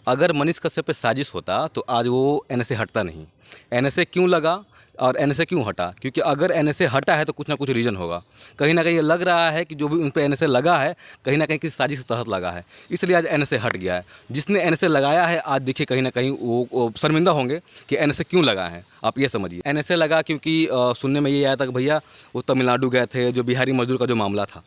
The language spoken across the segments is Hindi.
अगर मनीष कश्यप पे साजिश होता तो आज वो एनएसए हटता नहीं। एनएसए क्यों लगा और एनएसए क्यों हटा? क्योंकि अगर एनएसए हटा है तो कुछ ना कुछ रीज़न होगा। कहीं ना कहीं ये लग रहा है कि जो भी उन पे एनएसए लगा है कहीं ना कहीं किसी साजिश के तहत लगा है, इसलिए आज एनएसए हट गया है। जिसने एनएसए लगाया है आज देखिए कहीं ना कहीं वो शर्मिंदा होंगे कि एनएसए क्यों लगा है। आप ये समझिए एनएसए लगा क्योंकि सुनने में ये आया था कि भैया वो तमिलनाडु गए थे, जो बिहारी मजदूर का जो मामला था।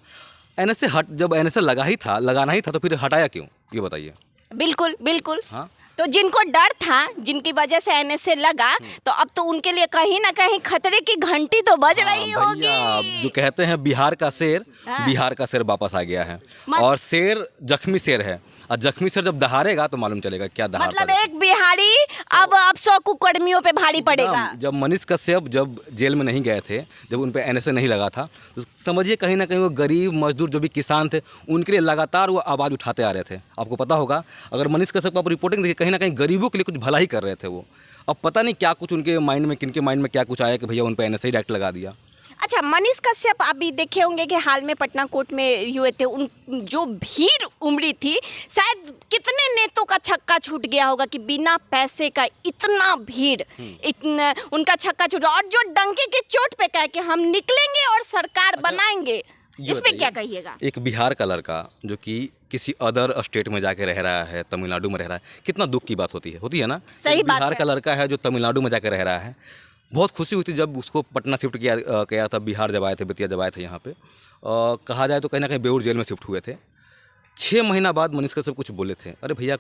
एनएसए जब एनएसए लगाना ही था तो फिर हटाया क्यों, ये बताइए। बिल्कुल बिल्कुल। हाँ, तो जिनको डर था, जिनकी वजह से एनएसए लगा, तो अब तो उनके लिए कहीं ना कहीं खतरे की घंटी तो बज रही होगी। जो कहते हैं बिहार का शेर, हाँ। बिहार का शेर वापस आ गया है। और शेर जख्मी शेर है, और जख्मी शेर जब दहाड़ेगा तो मालूम चलेगा क्या दहाड़ता मतलब है। एक बिहारी अब 100 कुकर्मियों पे भारी पड़ेगा। जब मनीष कश्यप जब जेल में नहीं गए थे, जब उन पे एनएसए नहीं लगा था, तो समझिए कहीं ना कहीं वो गरीब मजदूर जो भी किसान थे उनके लिए लगातार वो आवाज़ उठाते आ रहे थे। आपको पता होगा, अगर मनीष कश्यप आप रिपोर्टिंग देखिए, कहीं ना कहीं गरीबों के लिए कुछ भला ही कर रहे थे वो। अब पता नहीं क्या कुछ उनके माइंड में, किनके माइंड में क्या कुछ आया कि भैया उन पे एनएसए डायरेक्ट लगा दिया। अच्छा, मनीष कश्यप आप भी देखे होंगे कि हाल में पटना कोर्ट में हुए थे, उन जो भीड़ उमड़ी थी, शायद कितने नेताओं का छक्का छूट गया होगा कि बिना पैसे का इतना भीड़, इतना उनका छक्का छूट। और जो डंके के चोट पे कहा कि हम निकलेंगे और सरकार बनाएंगे, इसमें क्या कहिएगा? एक बिहार का लड़का जो कि किसी अदर स्टेट में जाके रह रहा है, तमिलनाडु में रह रहा है, कितना दुख की बात होती है ना। सही बात बिहार है। का लड़का है जो तमिलनाडु में जाके रह रहा है। बहुत खुशी हुई थी जब उसको पटना शिफ्ट किया था। बिहार जब आए थे, बेतिया जब आए थे यहाँ पे, कहा जाए तो कहीं ना कहीं बेऊर जेल में शिफ्ट हुए थे। 6 महीना बाद मनीष कश्यप कुछ बोले थे। अरे भैया,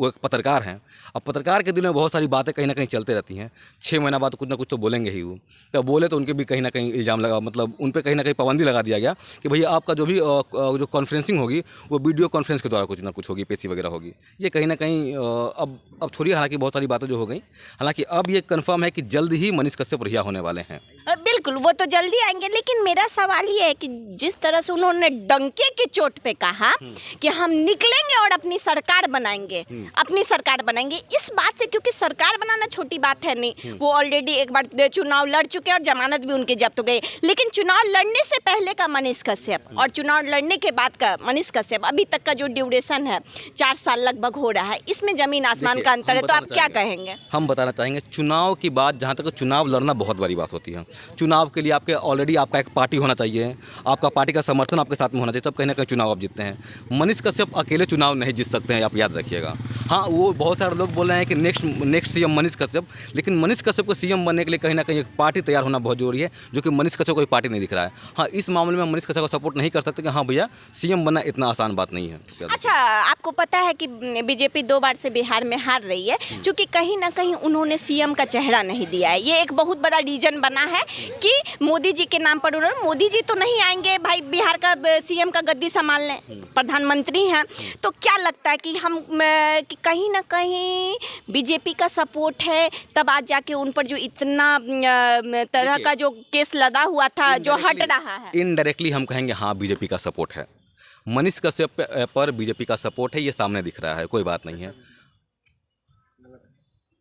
वो एक पत्रकार हैं, अब पत्रकार के दिल में बहुत सारी बातें कहीं ना कहीं चलते रहती हैं। 6 महीना बाद कुछ ना कुछ तो बोलेंगे ही वो। तब बोले तो उनके भी कहीं ना कहीं इल्ज़ाम लगा, मतलब उन पर कहीं ना कहीं पाबंदी लगा दिया गया कि भैया आपका जो भी जो कॉन्फ्रेंसिंग होगी वो वीडियो कॉन्फ्रेंस के द्वारा कुछ ना कुछ होगी, पेशी वगैरह होगी। ये कहीं ना कहीं अब छोड़िए, हालांकि बहुत सारी बातें जो हो गई, हालांकि अब ये कन्फर्म है कि जल्द ही मनीष कश्यप रिहा होने वाले हैं। बिल्कुल, वो तो जल्दी आएंगे। लेकिन मेरा सवाल ये है कि जिस तरह से उन्होंने डंके के चोट पे कहा कि हम निकलेंगे और अपनी सरकार बनाएंगे, अपनी सरकार बनाएंगे, इस बात से, क्योंकि सरकार बनाना छोटी बात है नहीं, वो ऑलरेडी एक बार चुनाव लड़ चुके और जमानत भी उनके जब्त हो गई। लेकिन चुनाव लड़ने से पहले का मनीष कश्यप और चुनाव लड़ने के बाद का मनीष कश्यप, अभी तक का जो ड्यूरेशन है 4 साल लगभग हो रहा है, इसमें जमीन आसमान का अंतर है। तो आप क्या कहेंगे? हम बताना चाहेंगे, चुनाव की बात, जहाँ तक चुनाव लड़ना बहुत बड़ी बात होती है। चुनाव के लिए आपके ऑलरेडी आपका एक पार्टी होना चाहिए, आपका पार्टी का समर्थन आपके साथ में होना चाहिए, तब कहीं ना कहीं चुनाव आप जीतते हैं। मनीष कश्यप अकेले चुनाव नहीं जीत सकते हैं, आप याद रखिएगा। हाँ, वो बहुत सारे लोग बोल रहे हैं कि नेक्स्ट सीएम मनीष कश्यप, लेकिन मनीष कश्यप को सीएम बनने के लिए कहीं ना कहीं एक पार्टी तैयार होना बहुत जरूरी है, जो कि मनीष कश्यप को कोई पार्टी नहीं दिख रहा है। हाँ, इस मामले में मनीष कश्यप को सपोर्ट नहीं कर सकते कि हाँ भैया सीएम बनना इतना आसान बात नहीं है। अच्छा, आपको पता है कि बीजेपी 2 बार से बिहार में हार रही है, क्योंकि कहीं ना कहीं उन्होंने सीएम का चेहरा नहीं दिया है। ये एक बहुत बड़ा रीजन बना है कि मोदी जी के नाम पर उन्होंने, मोदी जी तो नहीं आएंगे भाई बिहार का सीएम का गद्दी संभालने, प्रधानमंत्री हैं। तो क्या लगता है कि हम कि कहीं ना कहीं बीजेपी का सपोर्ट है, तब आज जाके उन पर जो इतना तरह का जो केस लदा हुआ था जो हट रहा है? इनडायरेक्टली हम कहेंगे हाँ, बीजेपी का सपोर्ट है, मनीष कश्यप पर बीजेपी का सपोर्ट है, ये सामने दिख रहा है, कोई बात नहीं है।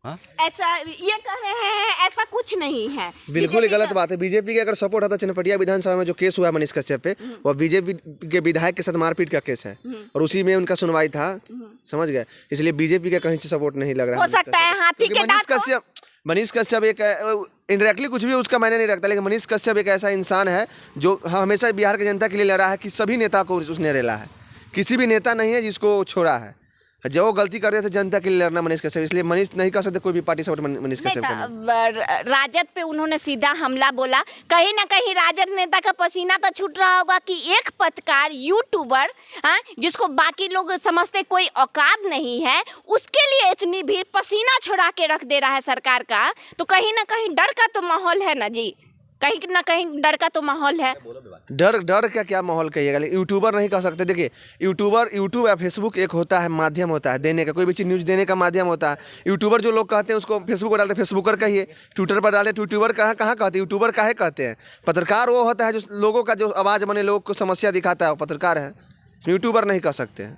हाँ? ऐसा ये कह रहे हैं, ऐसा कुछ नहीं है। बिल्कुल ही गलत बात है। बीजेपी के अगर सपोर्ट होता, चनपटिया विधानसभा में जो केस हुआ मनीष कश्यप पे, वो बीजेपी के विधायक के साथ मारपीट का केस है और उसी में उनका सुनवाई था, समझ गए। इसलिए बीजेपी का कहीं से सपोर्ट नहीं लग रहा हो सकता है हाथी के दांत। मनीष कश्यप एक इनडायरेक्टली कुछ भी उसका मायने नहीं रखता, लेकिन मनीष कश्यप एक ऐसा इंसान है जो हमेशा बिहार की जनता के लिए लड़ा है, कि सभी नेता को उसने रेला है। किसी भी नेता नहीं है जिसको छोड़ा है। जो गलती करते थे जनता के लिए लड़ना मनीष कश्यप, इसलिए मनीष नहीं कर सकते कोई भी पार्टी सपोर्ट मनीष कश्यप को। राजद पे उन्होंने सीधा हमला बोला, कहीं ना कहीं राजद नेता का पसीना तो छूट रहा होगा कि एक पत्रकार, यूट्यूबर, जिसको बाकी लोग समझते कोई औकात नहीं है, उसके लिए इतनी भीड़, पसीना छुड़ा के रख दे रहा है सरकार का। तो कहीं ना कहीं डर का तो माहौल है ना जी, कहीं ना कहीं डर का तो माहौल है। डर का क्या माहौल कहिएगा, यूट्यूबर नहीं कह सकते। देखिए, यूट्यूब या फेसबुक एक होता है, माध्यम होता है देने का, कोई भी चीज़ न्यूज़ देने का माध्यम होता है। यूट्यूबर जो लोग कहते हैं उसको फेसबुक पर डालते, फेसबुकर कहिए, ट्विटर पर डालते, ट्यूट्यूबर कहाँ कहते हैं, यूट्यूबर काहे कहते हैं। पत्रकार वो होता है जो लोगों का जो आवाज़ बने, लोगों को समस्या दिखाता है, वो पत्रकार है, यूट्यूबर नहीं कह सकते हैं।